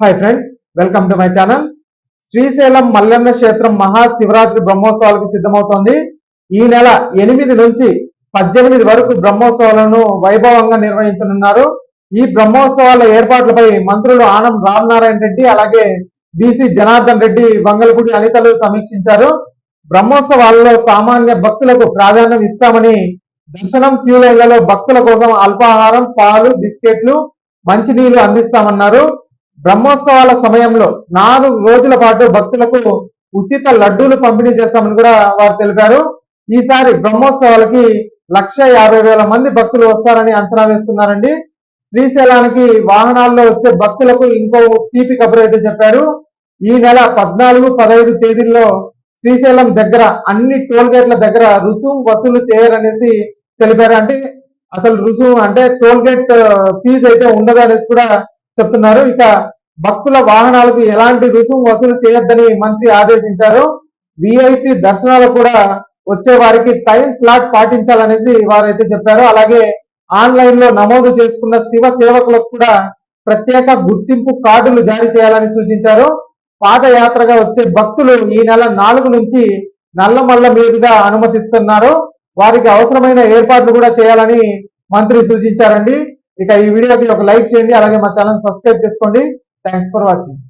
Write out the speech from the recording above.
Hi friends, welcome to my channel. Srisailam Mallanna క్షేత్రం మహాశివరాత్రి బ్రహ్మోత్సవాలకు సిద్ధమవుతోంది. ఈ నెల 8 నుంచి 18 వరకు బ్రహ్మోత్సవాలను వైభవంగా నిర్వహించనున్నారు. ఈ బ్రహ్మోత్సవాల ఏర్పాట్లపై మంత్రులు ఆనం రామనారాయణ రెడ్డి, అలాగే బీసీ జనార్దన్ రెడ్డి, వంగలపూడి అనితలు సమీక్షించారు. బ్రహ్మోత్సవాల్లో సామాన్య భక్తులకు ప్రాధాన్యం ఇస్తామని, దర్శనం క్యూ లైన్లలో భక్తుల కోసం అల్పాహారం, పాలు, బిస్కెట్లు, మంచినీళ్లు అందిస్తామన్నారు. బ్రహ్మోత్సవాల సమయంలో 4 రోజుల పాటు భక్తులకు ఉచిత లడ్డూలు పంపిణీ చేస్తామని కూడా వారు తెలిపారు. ఈసారి బ్రహ్మోత్సవాలకి 1,50,000 మంది భక్తులు వస్తారని అంచనా వేస్తున్నారండి. శ్రీశైలానికి వాహనాల్లో వచ్చే భక్తులకు ఇంకో తీపి కబురు అయితే చెప్పారు. ఈ నెల 14, 15 తేదీల్లో శ్రీశైలం దగ్గర అన్ని టోల్ గేట్ల దగ్గర రుసుము వసూలు చేయరనేసి తెలిపారు. అంటే అసలు రుసుము అంటే టోల్ గేట్ ఫీజు అయితే ఉండదు అనేసి కూడా చెప్తున్నారు. ఇక భక్తుల వాహనాలకు ఎలాంటి రుసుము వసూలు చేయొద్దని మంత్రి ఆదేశించారు. విఐపి దర్శనాలు కూడా వచ్చే వారికి టైం స్లాట్ పాటించాలనేసి వారైతే చెప్పారు. అలాగే ఆన్లైన్ లో నమోదు చేసుకున్న శివ సేవకులకు కూడా ప్రత్యేక గుర్తింపు కార్డులు జారీ చేయాలని సూచించారు. పాదయాత్రగా వచ్చే భక్తులు ఈ నెల 4 నుంచి నల్లమల్ల మీదుగా అనుమతిస్తున్నారు. వారికి అవసరమైన ఏర్పాట్లు కూడా చేయాలని మంత్రి సూచించారండి. ఇక ఈ వీడియోకి ఒక లైక్ చేయండి, అలాగే మా ఛానల్ సబ్స్క్రైబ్ చేసుకోండి. Thanks for watching.